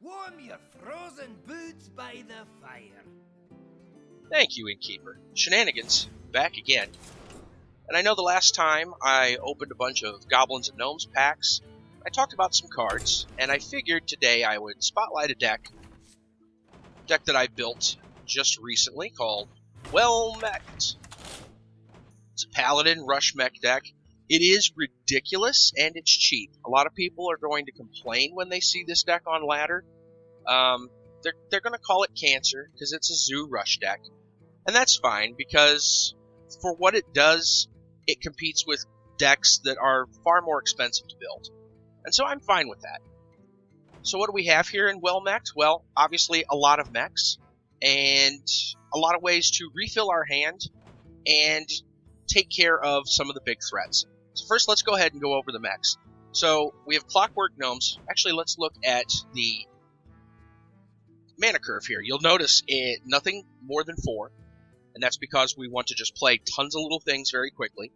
Warm your frozen boots by the fire. Thank you, Innkeeper. Shenanigans, back again. And I know the last time I opened a bunch of Goblins and Gnomes packs, I talked about some cards, and I figured today I would spotlight a deck that I built just recently called, Mekt. It's a paladin rush Mekt deck. It is ridiculous, and it's cheap. A lot of people are going to complain when they see this deck on ladder. They're going to call it cancer, because it's a zoo rush deck. And that's fine, because for what it does, it competes with decks that are far more expensive to build. And so I'm fine with that. So what do we have here in Mekt? Well, obviously a lot of mechs, and a lot of ways to refill our hand and take care of some of the big threats. So first, let's go ahead and go over the mechs. So we have Clockwork Gnomes. Actually, let's look at the mana curve here. You'll notice nothing more than 4, and that's because we want to just play tons of little things very quickly.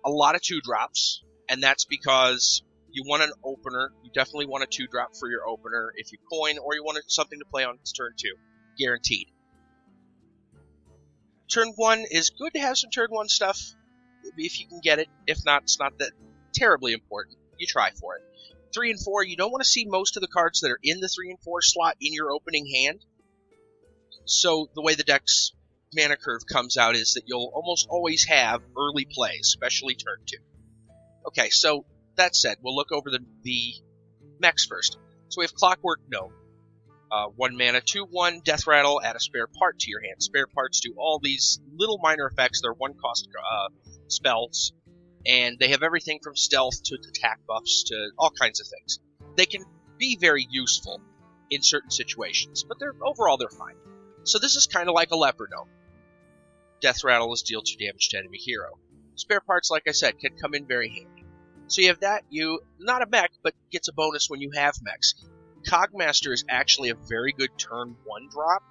A lot of 2-drops, and that's because you want an opener. You definitely want a 2-drop for your opener if you coin, or you want something to play on turn 2. Guaranteed. Turn 1 is good to have some turn 1 stuff if you can get it. If not, it's not that terribly important. You try for it. 3 and 4, you don't want to see most of the cards that are in the 3 and 4 slot in your opening hand. So the way the deck's mana curve comes out is that you'll almost always have early plays, especially turn 2. Okay, so that said, we'll look over the mechs first. So we have Clockwork Gnome. 1 mana, 2/1, Death Rattle, add a spare part to your hand. Spare parts do all these little minor effects. They're 1-cost spells, and they have everything from stealth to attack buffs to all kinds of things. They can be very useful in certain situations, but overall they're fine. So this is kind of like a Leper Gnome. Death Rattle is deal 2 damage to enemy hero. Spare parts, like I said, can come in very handy. So you have that, not a mech, but gets a bonus when you have mechs. Cogmaster is actually a very good turn 1 drop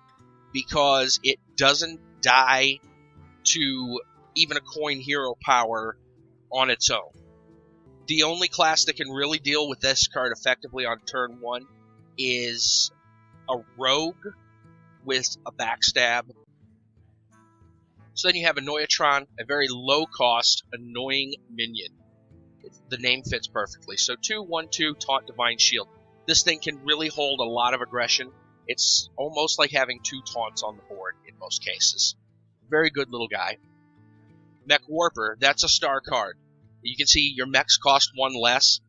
because it doesn't die to even a coin hero power on its own. The only class that can really deal with this card effectively on turn 1 is a rogue with a backstab. So then you have Annoyatron, a very low-cost, annoying minion. The name fits perfectly. So 2/1/2 Taunt Divine Shield. This thing can really hold a lot of aggression. It's almost like having 2 taunts on the board in most cases. Very good little guy. Mech Warper, that's a star card. You can see your mechs cost 1 less.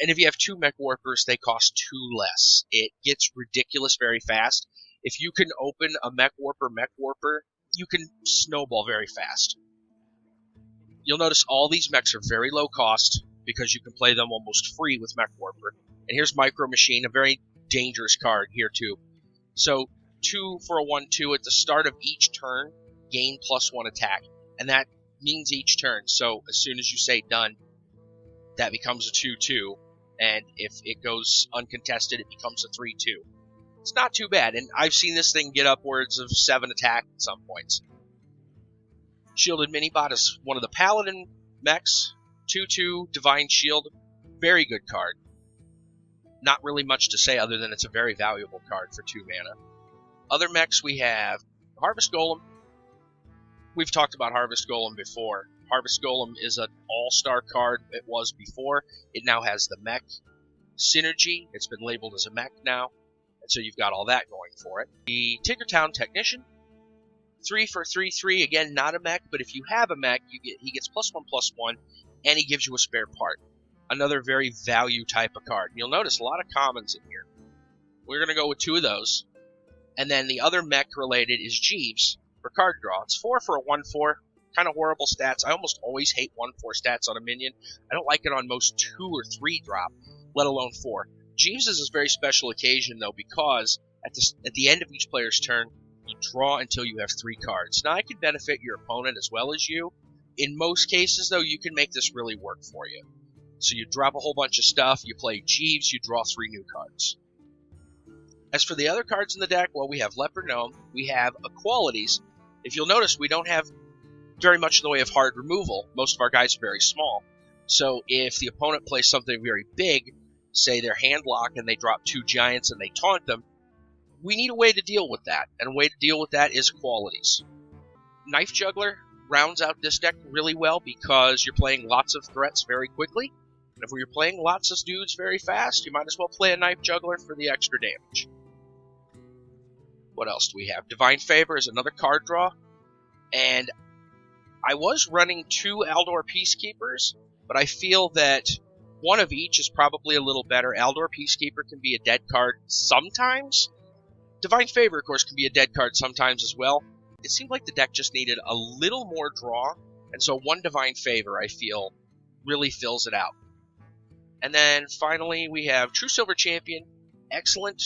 And if you have 2 Mech Warpers, they cost 2 less. It gets ridiculous very fast. If you can open a Mech Warper, you can snowball very fast. You'll notice all these mechs are very low cost because you can play them almost free with Mech Warper. And here's Micro Machine, a very dangerous card here too. So 2 for a 1/2 at the start of each turn, gain +1 attack. And that means each turn. So as soon as you say done, that becomes a 2/2. And if it goes uncontested, it becomes a 3/2. It's not too bad, and I've seen this thing get upwards of 7 attack at some points. Shielded Minibot is one of the Paladin mechs. 2/2 Divine Shield, very good card. Not really much to say other than it's a very valuable card for 2 mana. Other mechs we have Harvest Golem. We've talked about Harvest Golem before. Harvest Golem is an all-star card. It was before. It now has the mech synergy. It's been labeled as a mech now. And so you've got all that going for it. The Tinkertown Technician. 3 for 3/3. Again, not a mech, but if you have a mech, he gets +1/+1, and he gives you a spare part. Another very value type of card. You'll notice a lot of commons in here. We're going to go with 2 of those. And then the other mech related is Jeeves for card draw. It's 4 for a 1/4. Kind of horrible stats. I almost always hate 1/4 stats on a minion. I don't like it on most 2 or 3 drop, let alone 4. Jeeves is a very special occasion, though, because at the end of each player's turn, you draw until you have 3 cards. Now, it can benefit your opponent as well as you. In most cases, though, you can make this really work for you. So you drop a whole bunch of stuff, you play Jeeves, you draw 3 new cards. As for the other cards in the deck, well, we have Leper Gnome, we have Equalities. If you'll notice, we don't have very much in the way of hard removal. Most of our guys are very small. So if the opponent plays something very big, say they're handlock and they drop 2 giants and they taunt them, we need a way to deal with that. And a way to deal with that is qualities. Knife Juggler rounds out this deck really well because you're playing lots of threats very quickly. And if you're playing lots of dudes very fast, you might as well play a Knife Juggler for the extra damage. What else do we have? Divine Favor is another card draw. And I was running 2 Aldor Peacekeepers, but I feel that one of each is probably a little better. Aldor Peacekeeper can be a dead card sometimes. Divine Favor, of course, can be a dead card sometimes as well. It seemed like the deck just needed a little more draw, and so 1 Divine Favor, I feel, really fills it out. And then finally, we have True Silver Champion. Excellent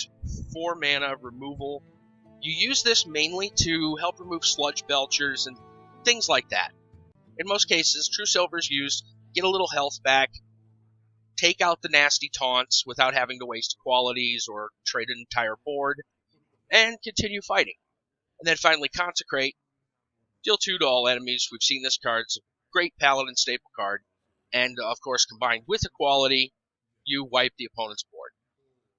4 mana removal. You use this mainly to help remove Sludge Belchers and things like that. In most cases, True Silver's used, get a little health back, take out the nasty taunts without having to waste qualities or trade an entire board, and continue fighting. And then finally Consecrate, deal 2 to all enemies. We've seen this card, it's a great Paladin staple card, and of course combined with Equality, you wipe the opponent's board.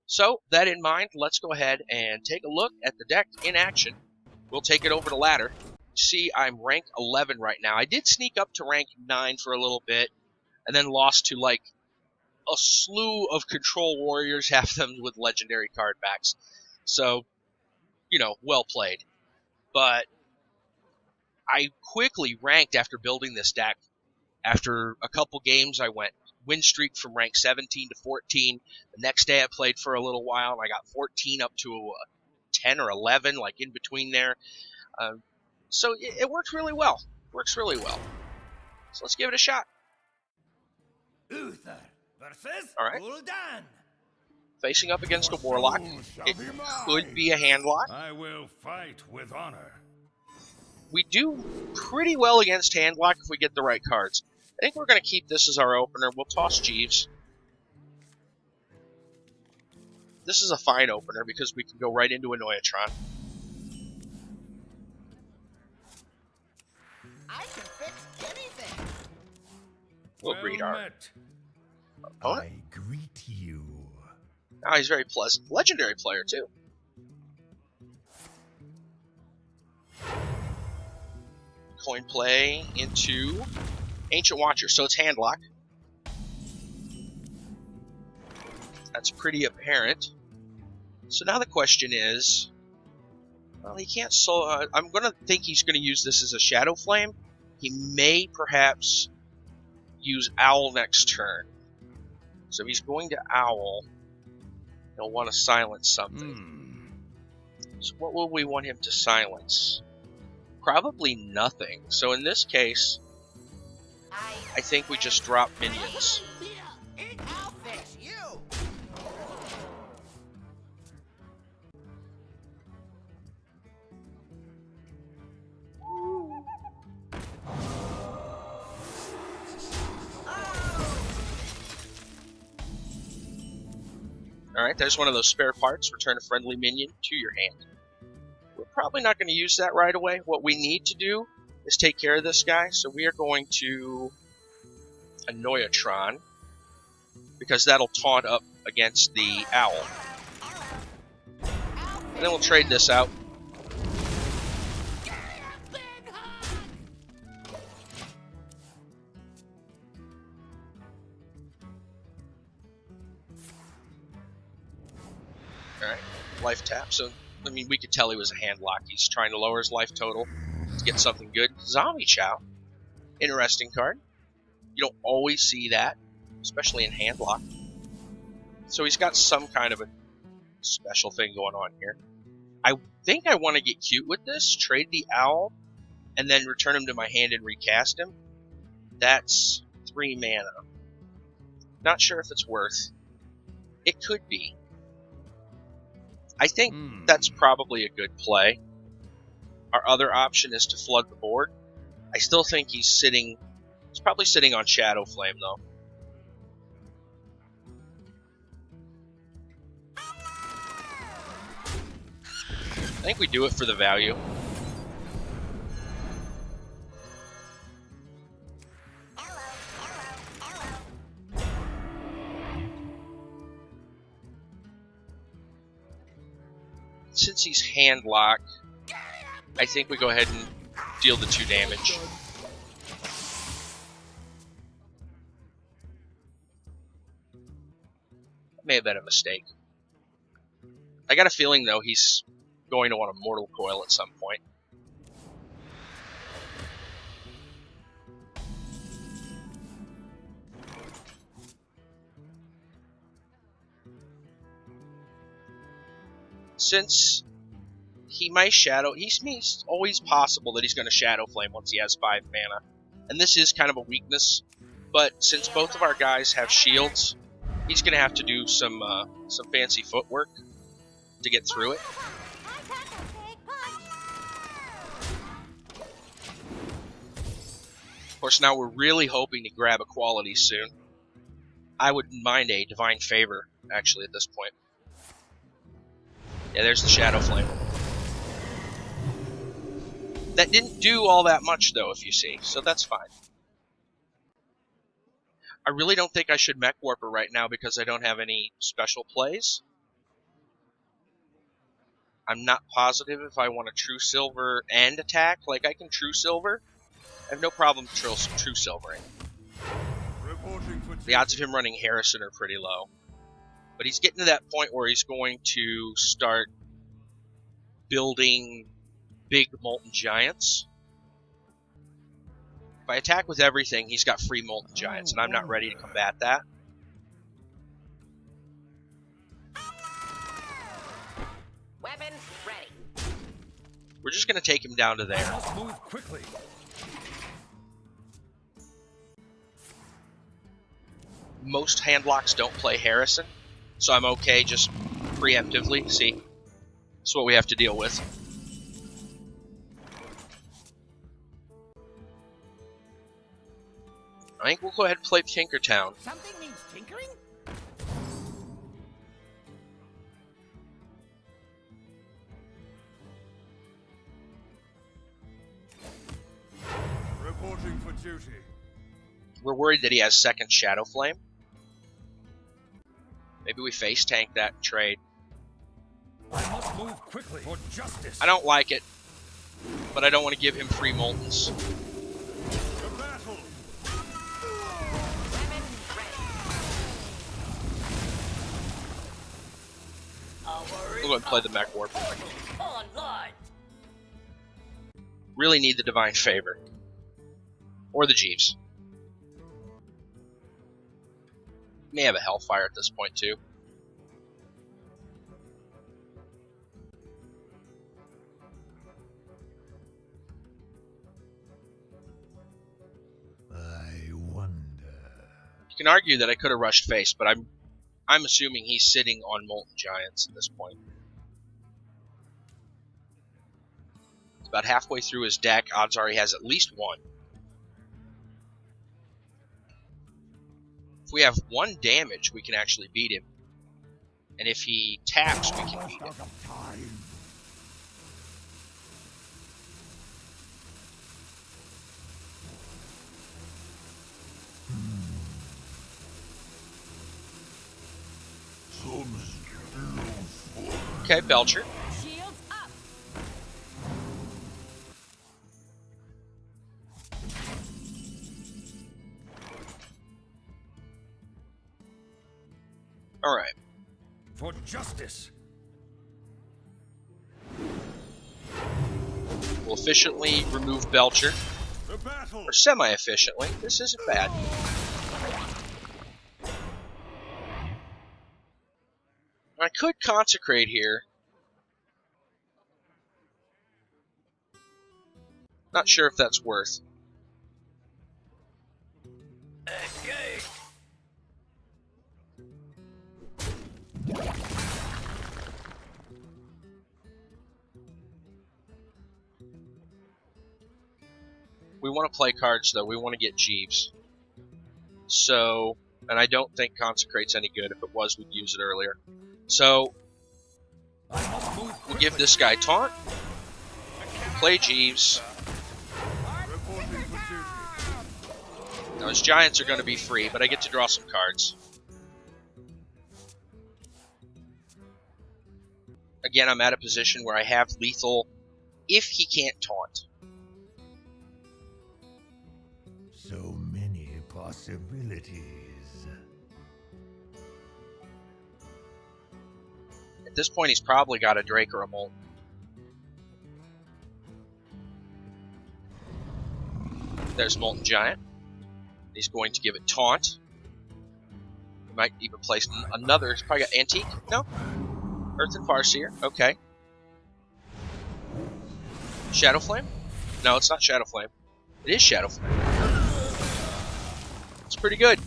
So, that in mind, let's go ahead and take a look at the deck in action. We'll take it over to ladder. See, I'm rank 11 right now. I did sneak up to rank 9 for a little bit, and then lost to like a slew of control warriors, half of them with legendary card backs. So, you know, well played. But I quickly ranked after building this deck. After a couple games, I went win streak from rank 17 to 14. The next day I played for a little while, and I got 14 up to 10 or 11, like in between there. So it works really well. Works really well. So let's give it a shot. Uther versus All right. Gul'dan. Facing up against a Warlock. It could be a handlock. I will fight with honor. We do pretty well against handlock if we get the right cards. I think we're going to keep this as our opener. We'll toss Jeeves. This is a fine opener because we can go right into a Noyatron. I can fix anything. We'll greet our opponent. I greet you. Oh, he's very pleasant. Legendary player, too. Coin play into Ancient Watcher, so it's handlock. That's pretty apparent. So now the question is, well, he can't I'm going to think he's going to use this as a Shadow Flame. He may perhaps use Owl next turn. So if he's going to Owl, he'll want to silence something. So what will we want him to silence? Probably nothing. So in this case, I think we just drop minions. I'll fix you. Alright, there's one of those spare parts. Return a friendly minion to your hand. We're probably not going to use that right away. What we need to do is take care of this guy. So we are going to a Noyatron, because that'll taunt up against the Owl. And then we'll trade this out. Alright, life tap. So, I mean, we could tell he was a handlock. He's trying to lower his life total to get something good. Zombie Chow. Interesting card. You don't always see that, especially in handlock. So he's got some kind of a special thing going on here. I think I want to get cute with this. Trade the Owl, and then return him to my hand and recast him. That's 3 mana. Not sure if it's worth. It could be. I think that's probably a good play. Our other option is to flood the board. I still think he's sitting... He's probably sitting on Shadow Flame, though. I think we do it for the value. Since he's handlock, I think we go ahead and deal the 2 damage. May have been a mistake. I got a feeling, though, he's going to want a Mortal Coil at some point. Since he might Shadow... It's always possible that he's going to Shadow Flame once he has 5 mana. And this is kind of a weakness, but since both of our guys have shields, he's going to have to do some fancy footwork to get through it. Of course, now we're really hoping to grab a quality soon. I wouldn't mind a Divine Favor, actually, at this point. Yeah, there's the Shadow Flame. That didn't do all that much, though, if you see, so that's fine. I really don't think I should Mech Warper right now because I don't have any special plays. I'm not positive if I want to True Silver and attack. Like, I can True Silver. I have no problem True Silvering. The odds of him running Harrison are pretty low. But he's getting to that point where he's going to start building big Molten Giants. If I attack with everything, he's got free Molten Giants, and I'm not ready to combat that. Weapons ready. We're just going to take him down to there. Must move quickly. Most handlocks don't play Harrison, so I'm okay just preemptively. See, that's what we have to deal with. I think we'll go ahead and play Tinkertown. Something needs tinkering? Reporting for duty. We're worried that he has second Shadow Flame. Maybe we face tank that trade. I must move quickly for justice. I don't like it, but I don't want to give him free Moltens. To battle. Weapons ready. We'll go ahead and play the Mech Warp. Online. Really need the Divine Favor. Or the Jeeves. May have a Hellfire at this point, too. I wonder. You can argue that I could have rushed face, but I'm assuming he's sitting on Molten Giants at this point. It's about halfway through his deck. Odds are he has at least one. If we have 1 damage, we can actually beat him. And if he taps, we can beat him. Okay, Belcher. Shields up. Alright. For justice. We'll efficiently remove Belcher. The battle. Or semi-efficiently. This isn't bad. I could Consecrate here. Not sure if that's worth. We want to play cards, though. We want to get Jeeves. So, and I don't think Consecrate's any good. If it was, we'd use it earlier. So, we'll give this guy Taunt. Play Jeeves. Reporting for duty. Now, his Giants are going to be free, but I get to draw some cards. Again, I'm at a position where I have lethal if he can't taunt. So many possibilities. At this point, he's probably got a Drake or a Molt. There's Molten Giant. He's going to give it Taunt. He might even place another. He's probably got Antique. No? Earth and Farseer. Okay. Shadow Flame? No, it's not Shadow Flame. It is Shadow Flame. It's pretty good.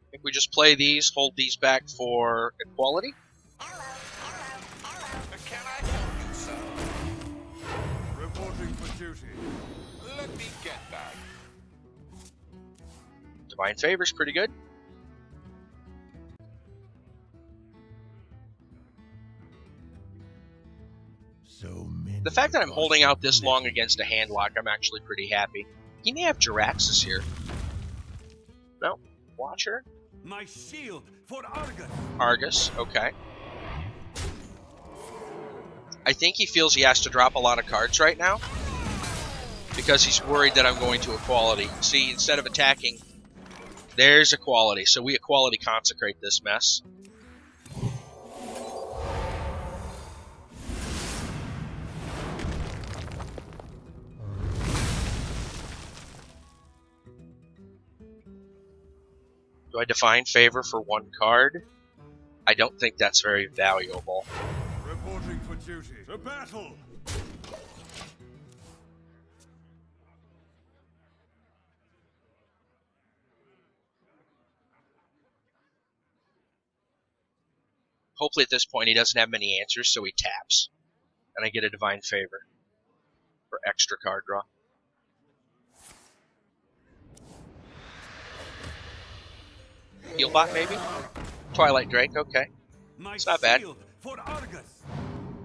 I think we just play these, hold these back for equality. Can I help you, sir? Reporting for duty. Let me get that. Divine Favor's pretty good. So many. The fact that I'm holding out this long against a handlock, I'm actually pretty happy. He may have Jiraxis here. No? Watcher? My shield for Argus. Argus, okay. I think he feels he has to drop a lot of cards right now because he's worried that I'm going to equality. See, instead of attacking, there's equality. So we equality consecrate this mess. Do I Divine Favor for one card? I don't think that's very valuable. Reporting for duty. To battle. Hopefully at this point he doesn't have many answers, so he taps. And I get a Divine Favor for extra card draw. Healbot, maybe? Twilight Drake, okay. My It's not bad. shield for Argus.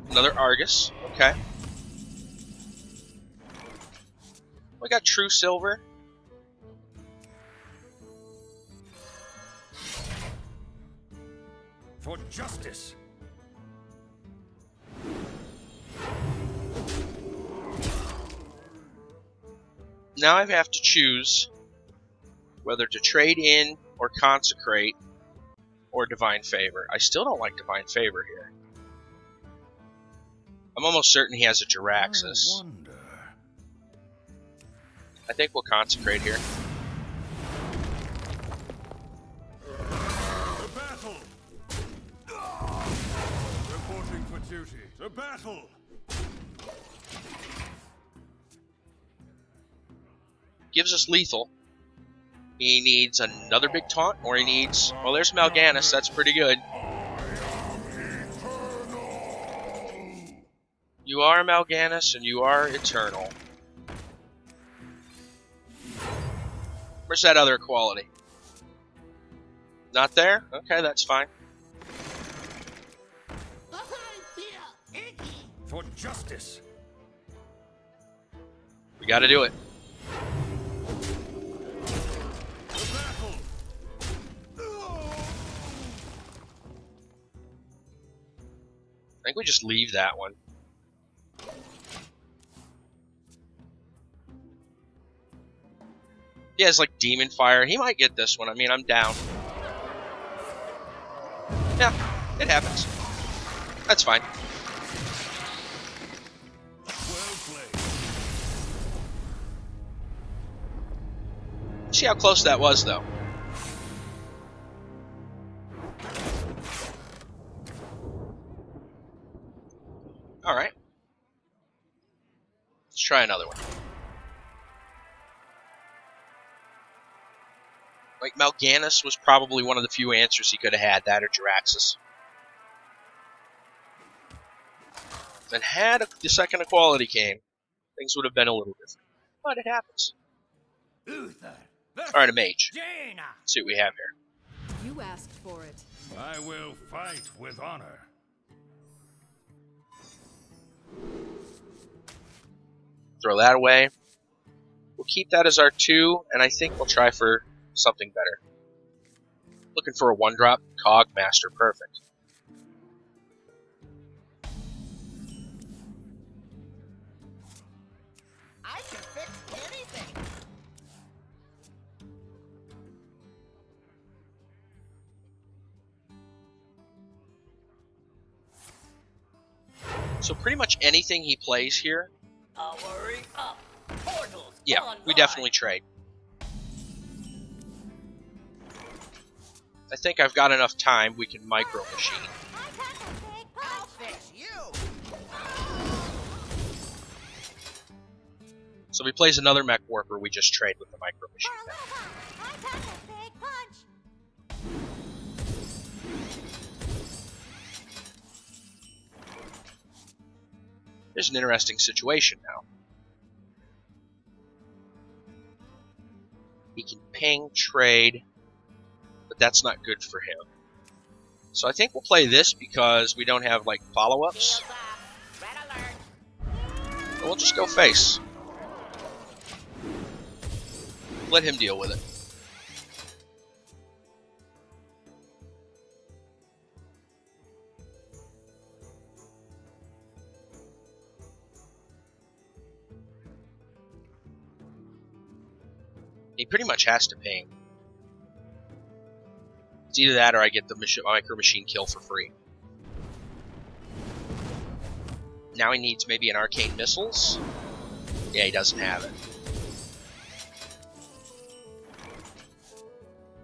Another Argus, okay. We got True Silver. For justice. Now I have to choose whether to trade in or consecrate or Divine Favor. I still don't like Divine Favor here. I'm almost certain he has a Jiraxis. I wonder. I think we'll consecrate here. To battle. Reporting for duty. To battle. Gives us lethal. He needs another big taunt, or he needs... Well, there's Mal'Ganis. That's pretty good. You are Mal'Ganis, and you are eternal. Where's that other quality? Not there? Okay, that's fine. For justice. We gotta do it. To battle. I think we just leave that one. He has like Demon Fire. He might get this one. I mean, I'm down. Yeah, it happens. That's fine. Well played. See how close that was, though. Alright. Let's try another one. Like, Mal'Ganis was probably one of the few answers he could have had, that or Jiraxis. And had the second equality came, things would have been a little different. But it happens. Uther. Alright, a mage. Jaina. Let's see what we have here. You asked for it. I will fight with honor. Throw that away. We'll keep that as our 2, and I think we'll try for something better. Looking for a 1-drop? Cog Master, perfect. I can fix anything. So pretty much anything he plays here, Powering up. Portals yeah, online. we definitely trade. I think I've got enough time, we can micro machine. I'll fix you. So if he plays another Mech Warper, we just trade with the micro machine. There's an interesting situation now. He can ping, trade, but that's not good for him. So I think we'll play this because we don't have, like, follow-ups. Shields up. Red alert. So we'll just go face. Let him deal with it. He pretty much has to ping. It's either that or I get the micro machine kill for free. Now he needs maybe an arcane missiles. Yeah, he doesn't have it.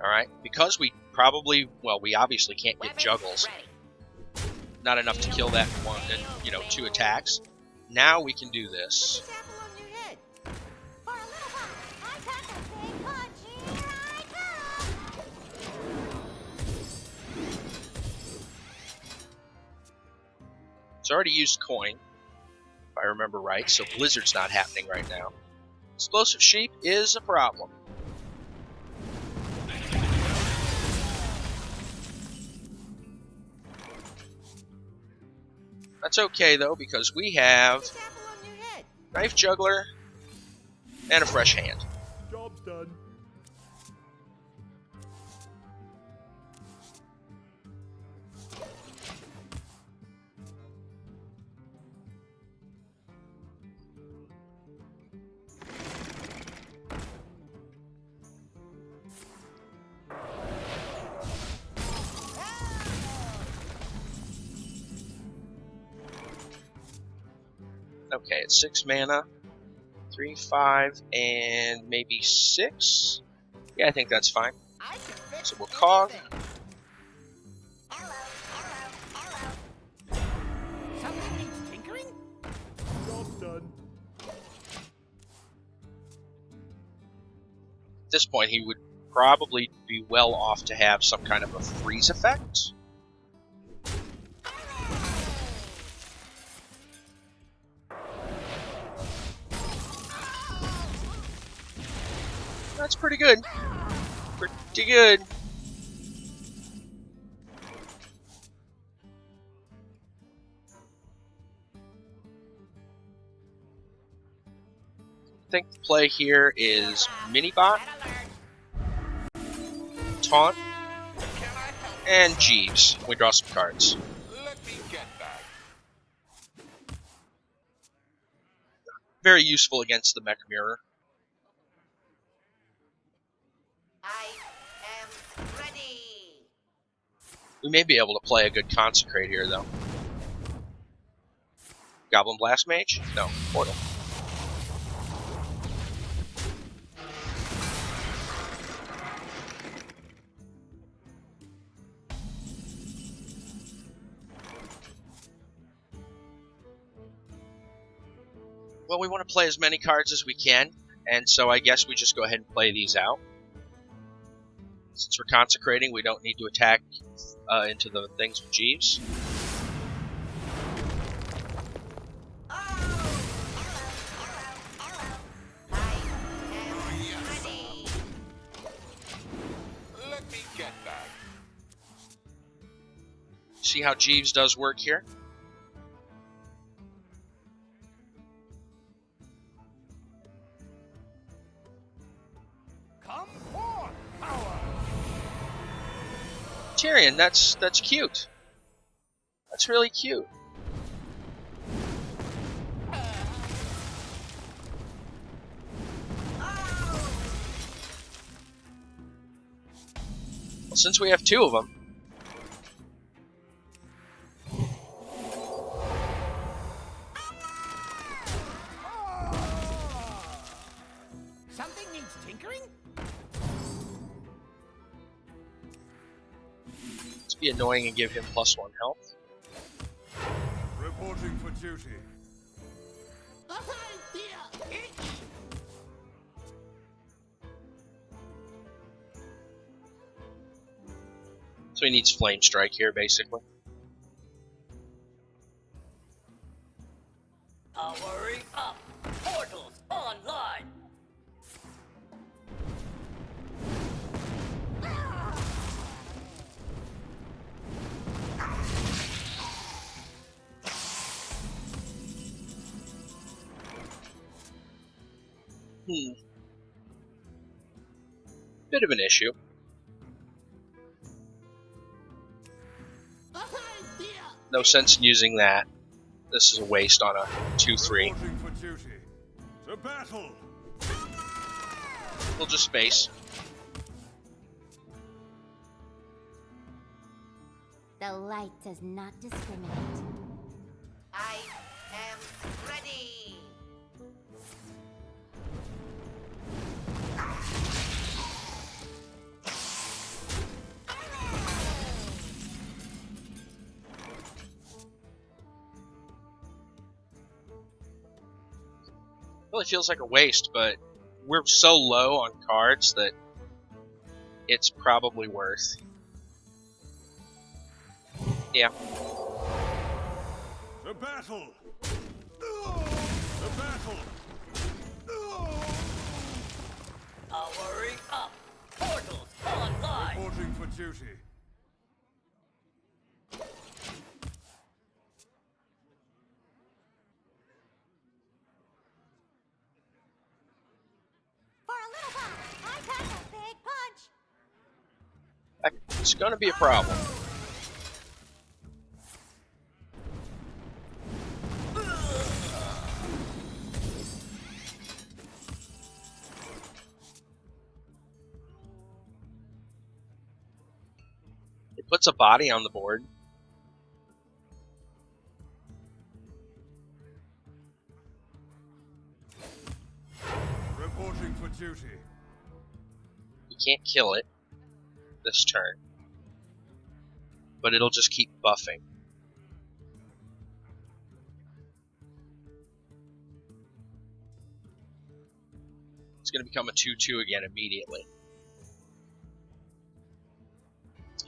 Alright, because we probably, well, we obviously can't get Weapons juggles. ready. Not enough to kill that one, and, you know, 2 attacks. Now we can do this. It's already used coin, if I remember right, so Blizzard's not happening right now. Explosive Sheep is a problem. That's okay, though, because we have Knife Juggler and a fresh hand. Job's done. Okay, it's 6 mana. 3, 5, and maybe 6? Yeah, I think that's fine. I can fix So we'll cog. anything. Something needs tinkering? Job's done. At this point, he would probably be well off to have some kind of a freeze effect. That's pretty good. Pretty good. I think the play here is Minibot, Red alert. Taunt, Can I help? and Jeeves. We draw some cards. Let me get that. Very useful against the Mech Mirror. I am ready. We may be able to play a good Consecrate here, though. Goblin Blast Mage? No, Portal. Well, we want to play as many cards as we can, and so I guess we just go ahead and play these out. Since we're consecrating, we don't need to attack into the things with Jeeves. Let me get that. See how Jeeves does work here? Come forth, power! Tyrion, that's cute. That's really cute. Well, since we have two of them, Something needs tinkering? let's be annoying and give him +1 health. Reporting for duty. So he needs Flame Strike here, basically. Powering up. Portals online. Bit of an issue. No sense in using that. This is a waste on a 2/3. Reporting for duty. To battle. We'll just space. The light does not discriminate. I am ready. Really feels like a waste, but we're so low on cards that it's probably worth. Yeah. To battle. To battle. Powering up. Portals online. Reporting for duty. For a little while, I pack a big punch. It's gonna be a problem. It puts a body on the board. Reporting for duty. You can't kill it this turn, but it'll just keep buffing. It's going to become a 2/2 again immediately.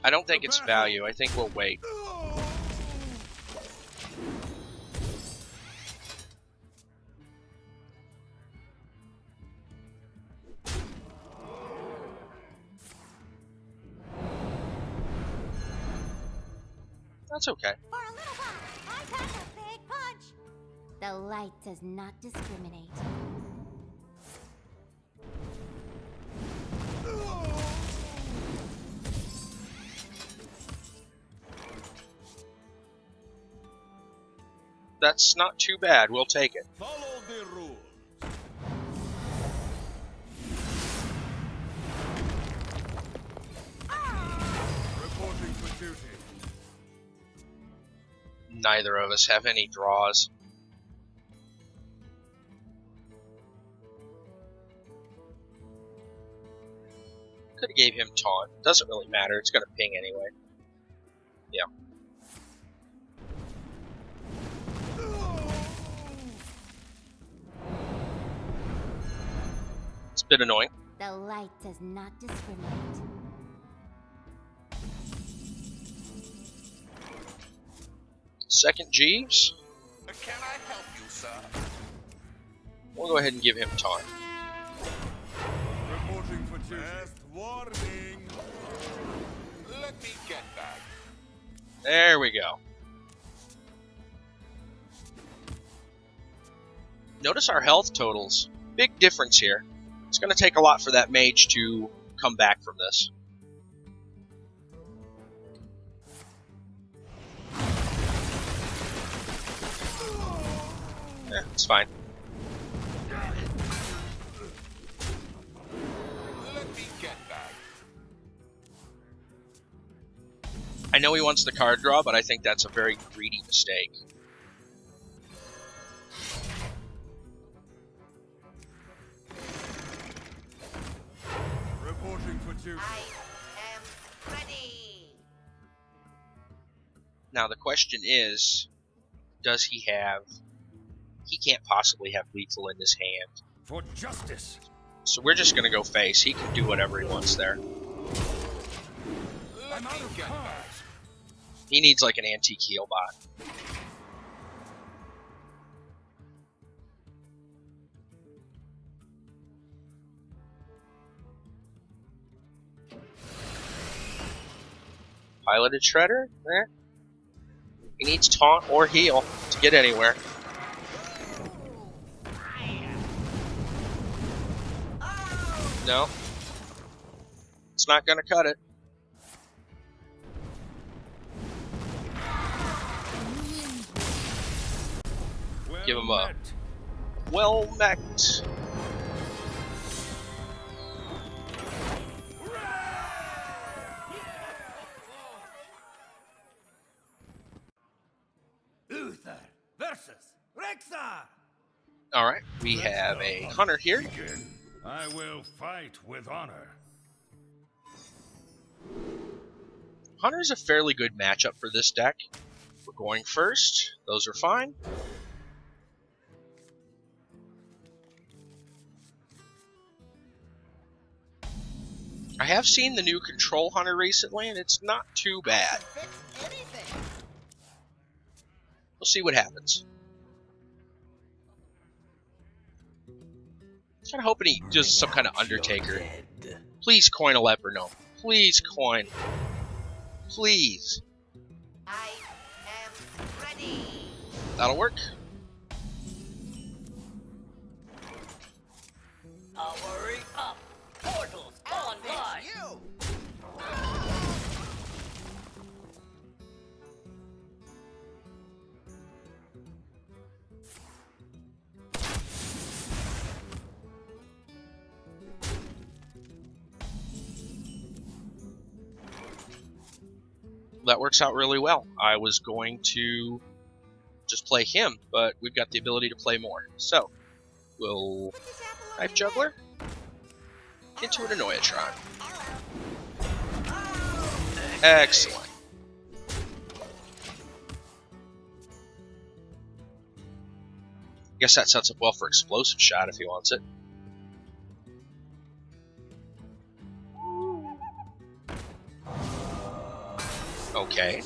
I don't think it's value. I think we'll wait. That's okay. For a little while, I pack a big punch. The light does not discriminate. That's not too bad. We'll take it. Follow the rules. Reporting for duty. Neither of us have any draws. Could have gave him taunt. Doesn't really matter. It's going to ping anyway. Yeah. It's a bit annoying. The light does not discriminate. Second Jeeves. Can I help you, sir? We'll go ahead and give him taunt. Reporting for duty. Last warning. Let me get that. There we go. Notice our health totals. Big difference here. It's going to take a lot for that mage to come back from this. It's fine. Let me get back. I know he wants the card draw, but I think that's a very greedy mistake. Reporting for duty. I am ready. Now the question is, does he have... He can't possibly have lethal in his hand. For justice. So we're just going to go face. He can do whatever he wants there. Let I'm me out of get back. cards. He needs like an antique heal bot. Piloted Shredder? Eh. He needs taunt or heal to get anywhere. No. It's not gonna cut it. Well Give him up. met. Well Mekt. Uther versus Rexar. Alright, we have a hunter here. Begin. I will fight with honor. Hunter's a fairly good matchup for this deck. We're going first. Those are fine. I have seen the new Control Hunter recently, and it's not too bad. We'll see what happens. Kind of hoping he does some kind of Undertaker. Please coin a leper gnome. Please coin. Please. I am ready. That'll work. Powering up. Portals online. That works out really well. I was going to just play him, but we've got the ability to play more. So, we'll Knife Juggler into an Annoyatron. Excellent. Guess that sets up well for Explosive Shot if he wants it. Okay.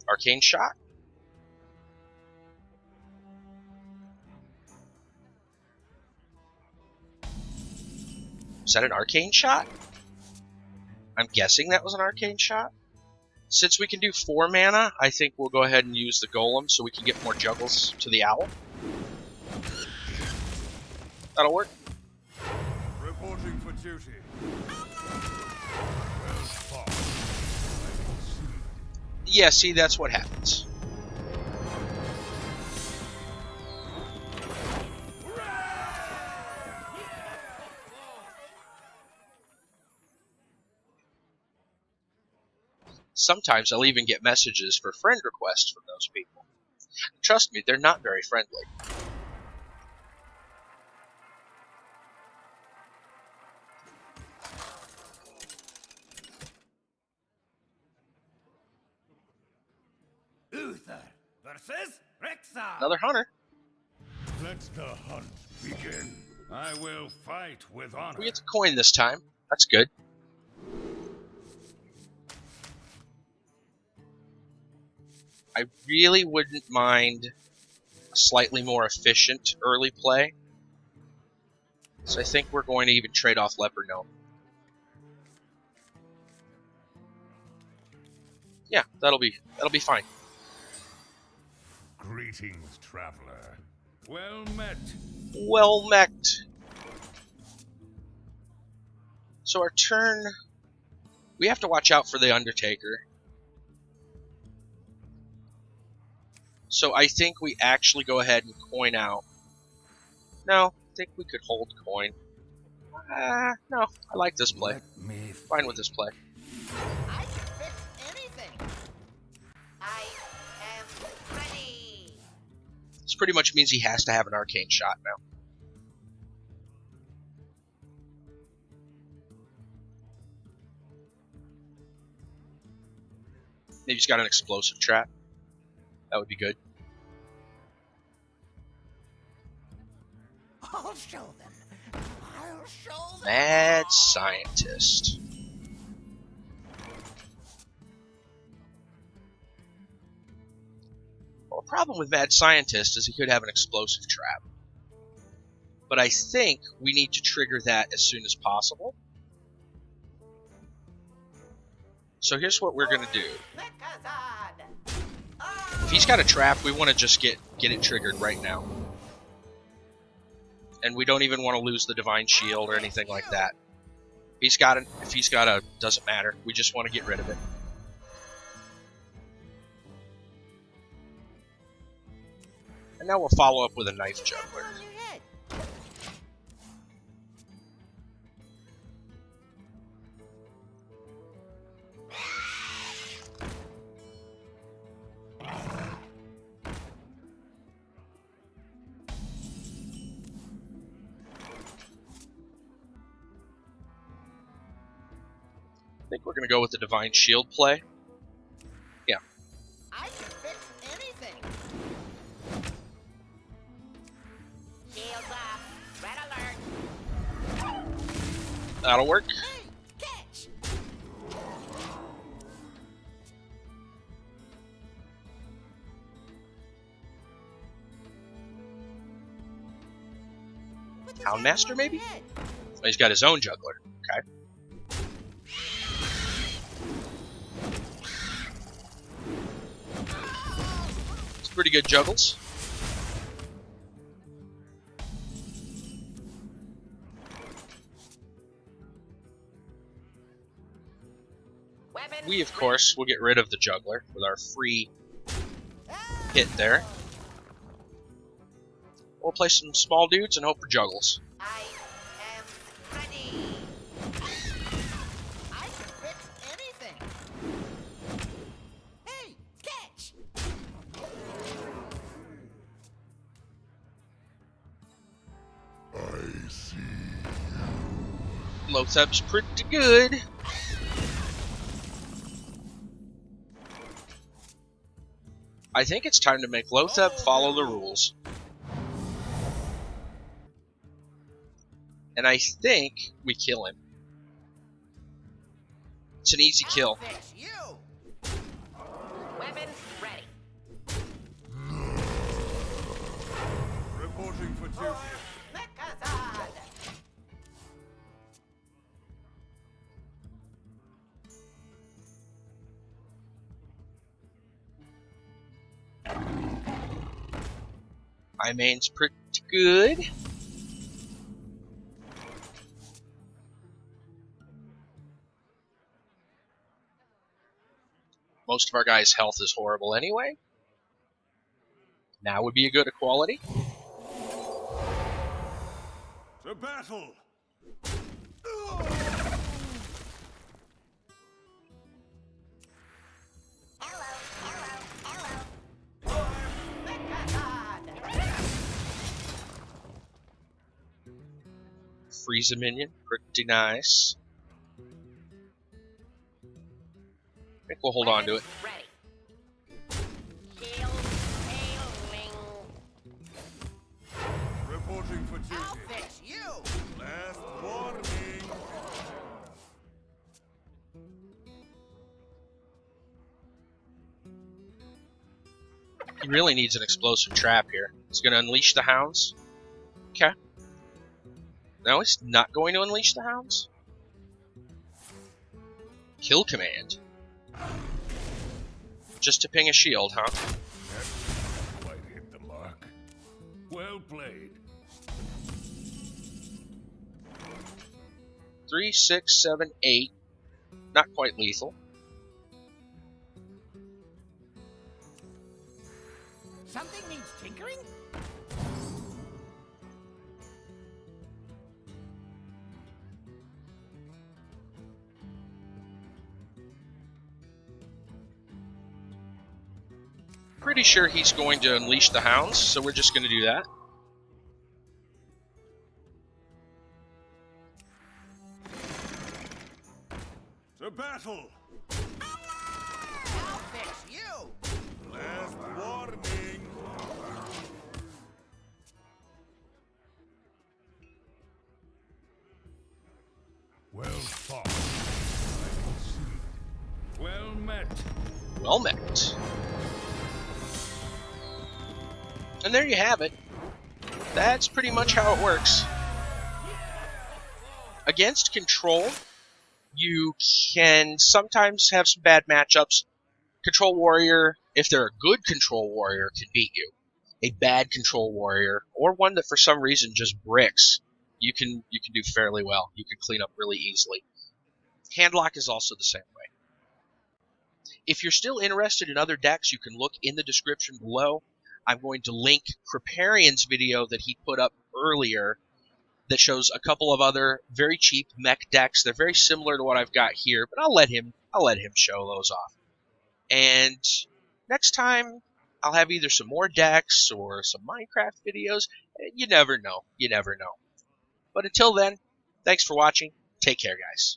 Arcane Shot. Is that an Arcane Shot? I'm guessing that was an Arcane Shot. Since we can do 4 mana, I think we'll go ahead and use the Golem so we can get more juggles to the Owl. That'll work. Reporting for duty. Well fought. I concede. Yeah, see, that's what happens. Sometimes I'll even get messages for friend requests from those people. Trust me, they're not very friendly. Uther versus Rexar. Another hunter. Let the hunt begin. I will fight with honor. We get to coin this time. That's good. I really wouldn't mind a slightly more efficient early play. So I think we're going to even trade off Leper Gnome. Yeah, that'll be fine. Greetings, traveler. Well met. Well Mekt. So our turn, we have to watch out for the Undertaker. So I think we actually go ahead and coin out. No, I think we could hold coin. No, I like this play. Let me Fine with this play. I can fix anything. I am ready. This pretty much means he has to have an arcane shot now. Maybe he's got an explosive trap. That would be good. I'll show them. I'll show them. Mad Scientist. Well, the problem with Mad Scientist is he could have an explosive trap. But I think we need to trigger that as soon as possible. So here's what we're going to do. If he's got a trap, we want to just get it triggered right now. And we don't even want to lose the Divine Shield or anything like that. If he's got a, doesn't matter. We just want to get rid of it. And now we'll follow up with a Knife Juggler. I think we're going to go with the Divine Shield play. Yeah. I can fix anything. Shields up. Red alert. That'll work. Hey, catch. Houndmaster, maybe? Oh, he's got his own juggler. Okay. It's pretty good juggles. We, of course, will get rid of the juggler with our free hit there. We'll play some small dudes and hope for juggles. I am ready. I can fix anything. Hey, catch. I see. Lotheb's pretty good. I think it's time to make Lotheb follow the rules. And I think we kill him. It's an easy kill. Fix you. Weapons ready. Reporting for duty. Mekazad. My main's pretty good. Most of our guys' health is horrible anyway. Now would be a good equality. To battle! Freeze a minion, pretty nice. I think we'll hold on to it. Ready. Shield hailing. Reporting for duty. I'll fix you. Last warning. He really needs an explosive trap here. He's going to unleash the hounds. Okay. No, he's not going to unleash the hounds. Kill command. Just to ping a shield, huh? That quite hit the mark. Well played. 3, 6, 7, 8. Not quite lethal. tinkering? Pretty sure he's going to unleash the hounds, so we're just going to do that. To battle! I'll fix you. Last warning! Well fought. I can see. Well met. Well met. And there you have it. That's pretty much how it works. Against control, you can sometimes have some bad matchups. Control warrior, if they're a good control warrior, can beat you. A bad control warrior, or one that for some reason just bricks, you can do fairly well. You can clean up really easily. Handlock is also the same way. If you're still interested in other decks, you can look in the description below. I'm going to link Kriparian's video that he put up earlier that shows a couple of other very cheap Mekt decks. They're very similar to what I've got here, but I'll let him show those off. And next time, I'll have either some more decks or some Minecraft videos. You never know. You never know. But until then, thanks for watching. Take care, guys.